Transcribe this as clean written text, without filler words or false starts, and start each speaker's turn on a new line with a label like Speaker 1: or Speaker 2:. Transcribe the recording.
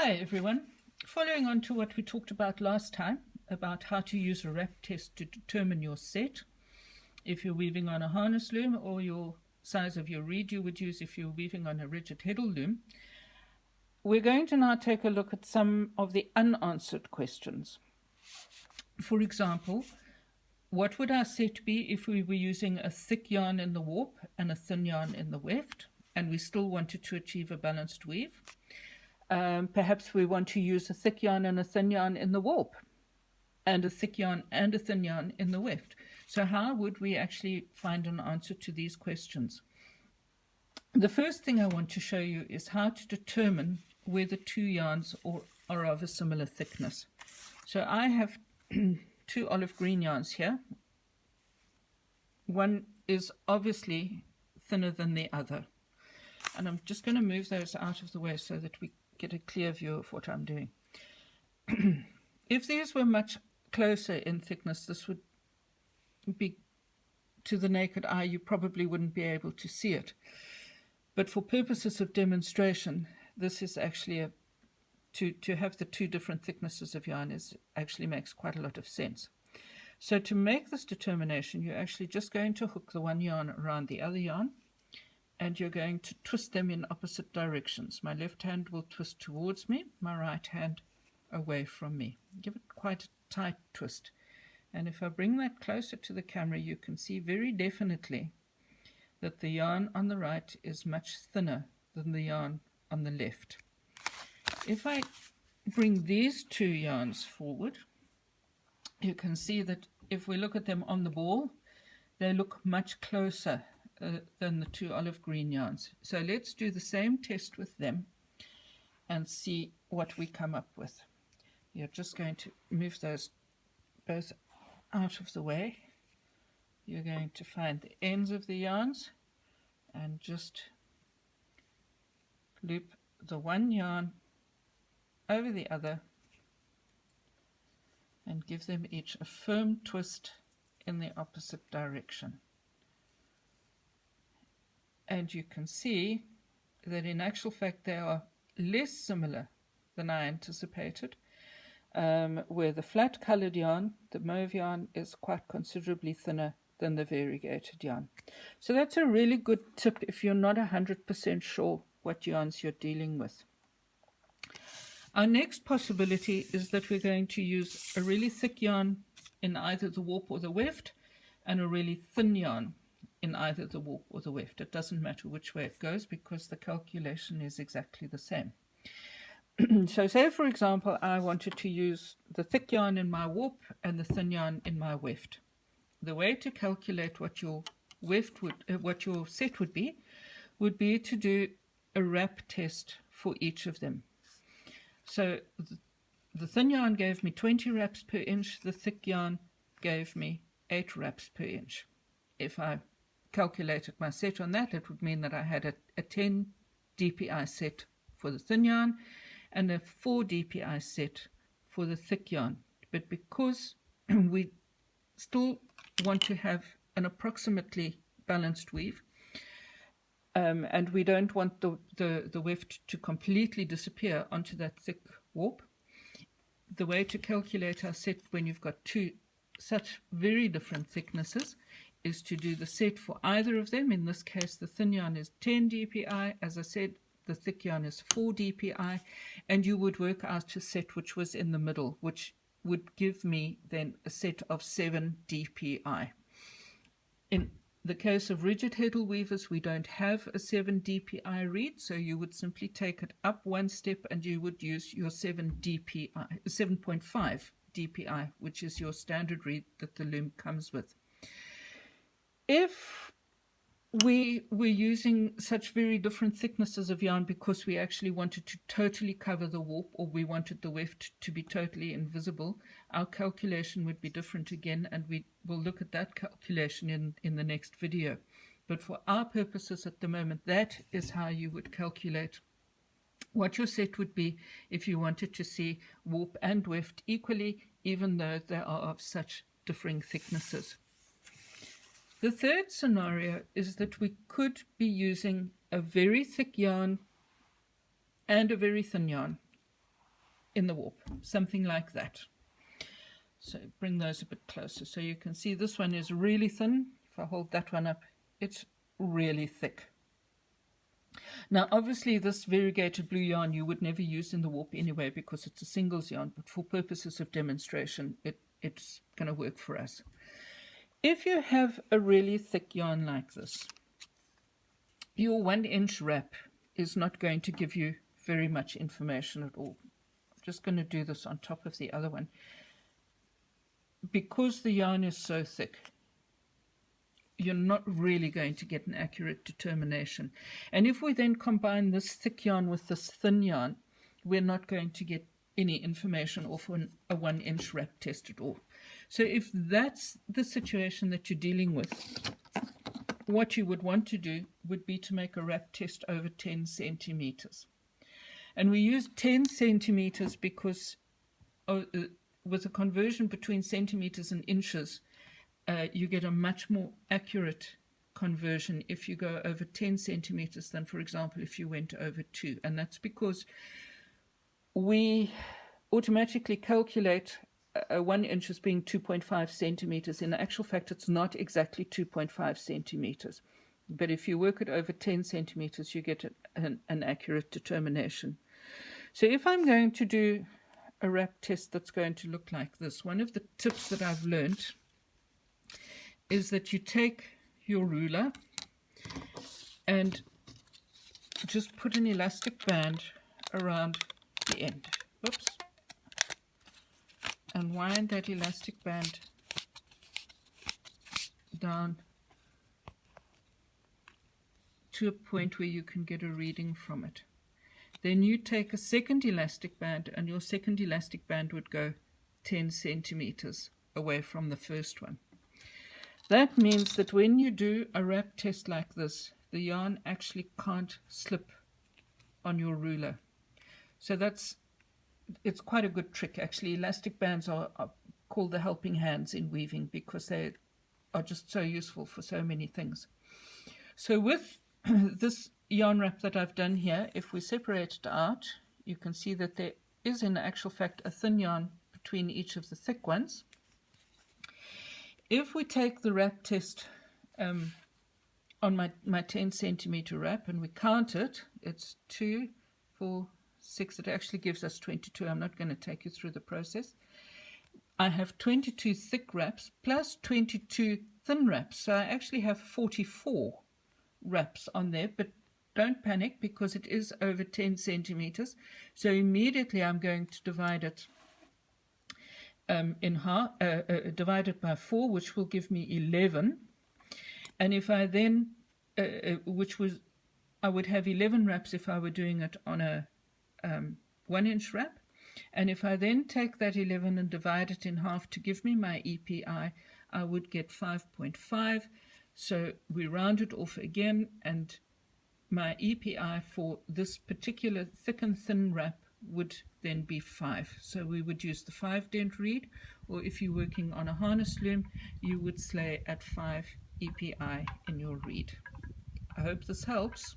Speaker 1: Hi everyone. Following on to what we talked about last time, about how to use a wrap test to determine your set, if you're weaving on a harness loom, or your size of your reed you would use if you're weaving on a rigid heddle loom, we're going to now take a look at some of the unanswered questions. For example, what would our set be if we were using a thick yarn in the warp and a thin yarn in the weft, and we still wanted to achieve a balanced weave? Perhaps we want to use a thick yarn and a thin yarn in the warp, and a thick yarn and a thin yarn in the weft. So how would we actually find an answer to these questions? The first thing I want to show you is how to determine whether two yarns are of a similar thickness. So I have two olive green yarns here. One is obviously thinner than the other. And I'm just going to move those out of the way so that we get a clear view of what I'm doing. If these were much closer in thickness, this would be, to the naked eye, you probably wouldn't be able to see it. But for purposes of demonstration, this is actually to have the two different thicknesses of yarn actually makes quite a lot of sense. So to make this determination, you're actually just going to hook the one yarn around the other yarn, and you're going to twist them in opposite directions. My left hand will twist towards me, my right hand away from me. Give it quite a tight twist. And if I bring that closer to the camera, you can see very definitely that the yarn on the right is much thinner than the yarn on the left. If I bring these two yarns forward, you can see that if we look at them on the ball, they look much closer than the two olive green yarns. So let's do the same test with them and see what we come up with. You're just going to move those both out of the way. You're going to find the ends of the yarns and just loop the one yarn over the other and give them each a firm twist in the opposite direction. And you can see that in actual fact they are less similar than I anticipated, where the flat colored yarn, the mauve yarn, is quite considerably thinner than the variegated yarn. So that's a really good tip if you're not 100% sure what yarns you're dealing with. Our next possibility is that we're going to use a really thick yarn in either the warp or the weft, and a really thin yarn in either the warp or the weft. It doesn't matter which way it goes because the calculation is exactly the same. So say, for example, I wanted to use the thick yarn in my warp and the thin yarn in my weft. The way to calculate what your what your set would be to do a wrap test for each of them. So the thin yarn gave me 20 wraps per inch, the thick yarn gave me 8 wraps per inch. If I calculated my set on that, it would mean that I had a 10 dpi set for the thin yarn and a 4 dpi set for the thick yarn. But because we still want to have an approximately balanced weave, and we don't want the weft to completely disappear onto that thick warp, the way to calculate our set when you've got two such very different thicknesses is to do the set for either of them. In this case, the thin yarn is 10 dpi. As I said, the thick yarn is 4 dpi, and you would work out a set which was in the middle, which would give me then a set of 7 dpi. In the case of rigid heddle weavers, we don't have a 7 dpi reed, so you would simply take it up one step and you would use your 7.5 dpi, which is your standard reed that the loom comes with. If we were using such very different thicknesses of yarn because we actually wanted to totally cover the warp, or we wanted the weft to be totally invisible, our calculation would be different again, and we will look at that calculation in the next video. But for our purposes at the moment, that is how you would calculate what your set would be if you wanted to see warp and weft equally, even though they are of such differing thicknesses. The third scenario is that we could be using a very thick yarn and a very thin yarn in the warp, something like that. So bring those a bit closer so you can see this one is really thin. If I hold that one up, it's really thick. Now obviously this variegated blue yarn you would never use in the warp anyway because it's a singles yarn, but for purposes of demonstration it's going to work for us. If you have a really thick yarn like this, your 1-inch wrap is not going to give you very much information at all. I'm just going to do this on top of the other one. Because the yarn is so thick, you're not really going to get an accurate determination. And if we then combine this thick yarn with this thin yarn, we're not going to get any information off a 1-inch wrap test at all. So if that's the situation that you're dealing with, what you would want to do would be to make a wrap test over 10 centimeters. And we use 10 centimeters because with a conversion between centimeters and inches, you get a much more accurate conversion if you go over 10 centimeters than, for example, if you went over 2. And that's because we automatically calculate 1 inch as being 2.5 centimeters. In actual fact, it's not exactly 2.5 centimeters. But if you work it over 10 centimeters, you get an accurate determination. So if I'm going to do a wrap test that's going to look like this, one of the tips that I've learned is that you take your ruler and just put an elastic band around the end. Whoops. And wind that elastic band down to a point where you can get a reading from it. Then you take a second elastic band, and your second elastic band would go 10 centimeters away from the first one. That means that when you do a wrap test like this, the yarn actually can't slip on your ruler. So it's quite a good trick actually. Elastic bands are called the helping hands in weaving because they are just so useful for so many things. So with this yarn wrap that I've done here, if we separate it out, you can see that there is in actual fact a thin yarn between each of the thick ones. If we take the wrap test on my 10 centimeter wrap and we count it, it's 2, 4, 6. It actually gives us 22. I'm not going to take you through the process. I have 22 thick wraps plus 22 thin wraps. So I actually have 44 wraps on there, but don't panic because it is over 10 centimeters. So immediately I'm going to divide it in half, divide it by 4, which will give me 11. And if I then, I would have 11 wraps if I were doing it on a 1-inch wrap. And if I then take that 11 and divide it in half to give me my EPI, I would get 5.5. So we round it off again, and my EPI for this particular thick and thin wrap would then be 5. So we would use the 5-dent reed, or if you're working on a harness loom, you would slay at 5 EPI in your reed. I hope this helps.